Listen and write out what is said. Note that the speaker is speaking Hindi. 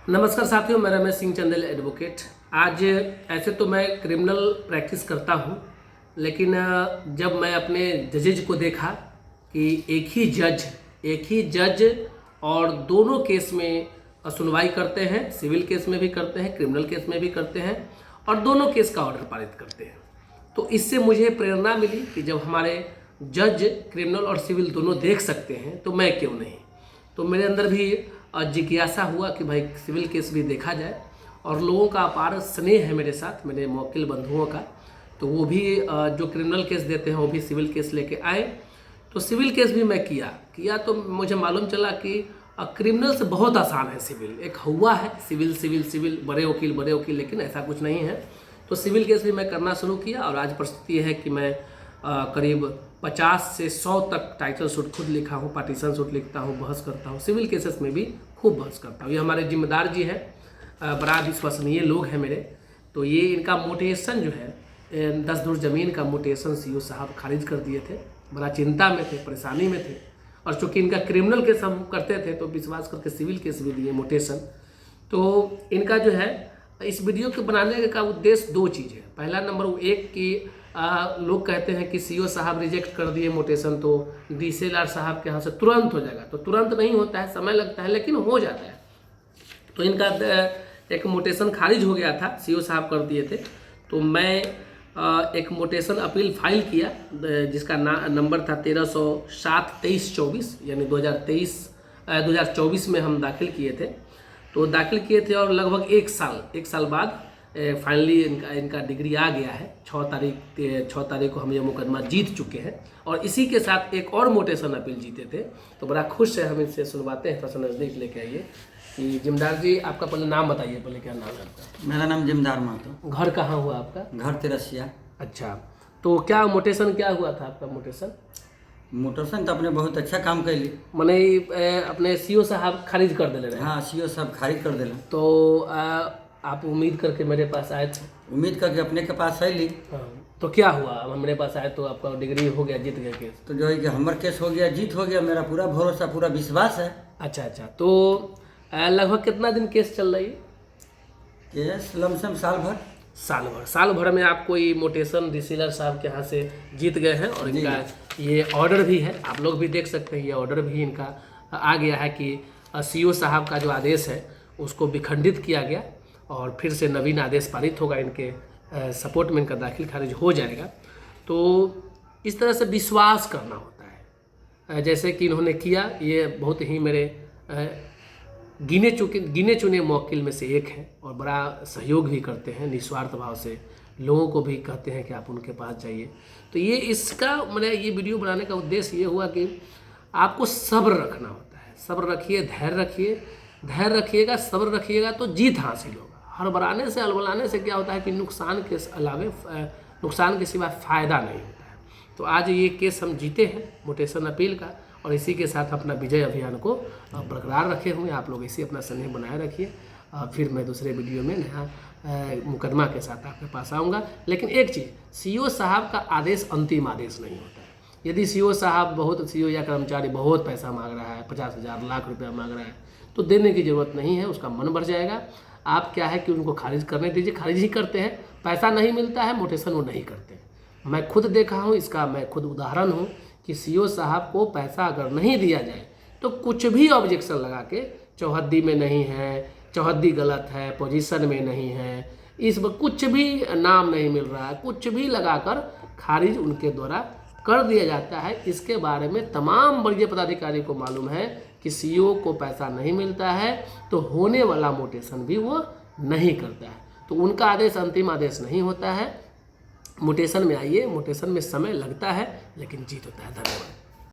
नमस्कार साथियों, मैं रमेश सिंह चंदेल एडवोकेट। आज ऐसे तो मैं क्रिमिनल प्रैक्टिस करता हूँ, लेकिन जब मैं अपने जजेज को देखा कि एक ही जज और दोनों केस में सुनवाई करते हैं, सिविल केस में भी करते हैं, क्रिमिनल केस में भी करते हैं और दोनों केस का ऑर्डर पारित करते हैं, तो इससे मुझे प्रेरणा मिली कि जब हमारे जज क्रिमिनल और सिविल दोनों देख सकते हैं तो मैं क्यों नहीं। तो मेरे अंदर भी जिज्ञासा हुआ कि भाई सिविल केस भी देखा जाए, और लोगों का अपार स्नेह है मेरे साथ, मेरे मौकिल बंधुओं का, तो वो भी जो क्रिमिनल केस देते हैं वो भी सिविल केस लेके आए। तो सिविल केस भी मैं किया तो मुझे मालूम चला कि क्रिमिनल से बहुत आसान है सिविल। एक हुआ है सिविल सिविल सिविल, बड़े वकील, लेकिन ऐसा कुछ नहीं है। तो सिविल केस भी मैं करना शुरू किया और आज परिस्थिति है कि मैं करीब 50 से 100 तक टाइटल सूट खुद लिखा हूँ, पार्टीशन सूट लिखता हूँ, बहस करता हूँ, सिविल केसेस में भी खूब बहस करता हूँ। ये हमारे जिम्मेदार जी हैं, बड़ा विश्वसनीय लोग हैं मेरे। तो ये इनका मोटेशन जो है 10 धुर जमीन का मोटेशन सीओ साहब खारिज कर दिए थे। बड़ा चिंता में थे, परेशानी में थे, और चूँकि इनका क्रिमिनल केस हम करते थे तो विश्वास करके सिविल केस भी दिए मोटेशन। तो इनका जो है इस वीडियो के बनाने का उद्देश्य दो चीज़ है। पहला नंबर वो एक कि लोग कहते हैं कि सीओ साहब रिजेक्ट कर दिए मोटेशन तो डीसीएलआर साहब के यहाँ से तुरंत हो जाएगा, तो तुरंत नहीं होता है, समय लगता है, लेकिन हो जाता है। तो इनका एक मोटेशन खारिज हो गया था, सीओ साहब कर दिए थे, तो मैं एक मोटेशन अपील फाइल किया जिसका नंबर था 1307-23-24, यानी 2024 में हम दाखिल किए थे। तो दाखिल किए थे और लगभग एक साल बाद फाइनली इनका डिग्री आ गया है। 6 तारीख को हम ये मुकदमा जीत चुके हैं, और इसी के साथ एक और मोटेशन अपील जीते थे। तो बड़ा खुश है, हम इनसे सुनवाते हैं, थोड़ा सा नज़दीक लेके आइए। कि जिमदार जी, आपका पहले नाम बताइए, पहले क्या नाम है आपका? मेरा नाम जिमदार महतो। घर कहाँ हुआ आपका? घर तिरसिया। अच्छा, तो क्या मोटेशन क्या हुआ था आपका? मोटेशन तो अपने बहुत अच्छा काम कैली, मैंने अपने सीओ साहब खारिज कर दिले रहे। हाँ, सीओ साहब खारिज कर दिले। तो आप उम्मीद करके मेरे पास आए थे? उम्मीद करके अपने के पास आईली। हाँ, तो क्या हुआ? अब मेरे पास आए तो आपका डिग्री हो गया, जीत गया केस। तो जो है कि हमारा केस हो गया, जीत हो गया, मेरा पूरा भरोसा, पूरा विश्वास है। अच्छा, तो लगभग कितना दिन केस चल रही है? केस लमसम साल भर में आप कोई मोटेशन डीसीएलआर साहब के यहाँ से जीत गए हैं, और इनका ये ऑर्डर भी है, आप लोग भी देख सकते हैं, ये ऑर्डर भी इनका आ गया है कि सीओ साहब का जो आदेश है उसको विखंडित किया गया और फिर से नवीन आदेश पारित होगा। इनके सपोर्ट में इनका दाखिल खारिज हो जाएगा। तो इस तरह से विश्वास करना होता है, जैसे कि इन्होंने किया। ये बहुत ही मेरे गिने चुने मौकिल में से एक हैं, और बड़ा सहयोग भी करते हैं निस्वार्थ भाव से। लोगों को भी कहते हैं कि आप उनके पास जाइए। तो ये इसका मैंने ये वीडियो बनाने का उद्देश्य ये हुआ कि आपको सब्र रखना होता है। सब्र रखिए, धैर्य रखिएगा, सब्र रखिएगा तो जीत हासिल होगा। हड़बड़ाने से अलबलाने से क्या होता है कि नुकसान के सिवा फ़ायदा नहीं होता है। तो आज ये केस हम जीते हैं मोटेशन अपील का, और इसी के साथ अपना विजय अभियान को बरकरार रखे हुए आप लोग इसी अपना स्नेह बनाए रखिए। फिर मैं दूसरे वीडियो में नया मुकदमा के साथ आपके पास आऊँगा। लेकिन एक चीज़, सीओ साहब का आदेश अंतिम आदेश नहीं होता है। यदि सीओ या कर्मचारी बहुत पैसा मांग रहा है, 50,000 लाख रुपया मांग रहा है, तो देने की ज़रूरत नहीं है, उसका मन भर जाएगा। आप क्या है कि उनको खारिज करने दीजिए, खारिज ही करते हैं। पैसा नहीं मिलता है, मोटेशन वो नहीं करते। मैं खुद देखा हूँ, इसका मैं खुद उदाहरण हूँ कि सीओ साहब को पैसा अगर नहीं दिया जाए तो कुछ भी ऑब्जेक्शन लगा के, चौहद्दी में नहीं है, चौहद्दी गलत है, पोजीशन में नहीं है, इस कुछ भी नाम नहीं मिल रहा है, कुछ भी लगाकर खारिज उनके द्वारा कर दिया जाता है। इसके बारे में तमाम वरीय पदाधिकारी को मालूम है कि सीओ को पैसा नहीं मिलता है तो होने वाला मोटेशन भी वो नहीं करता है। तो उनका आदेश अंतिम आदेश नहीं होता है। मोटेशन में आइए, मोटेशन में समय लगता है लेकिन जीत होता है। धन्यवाद।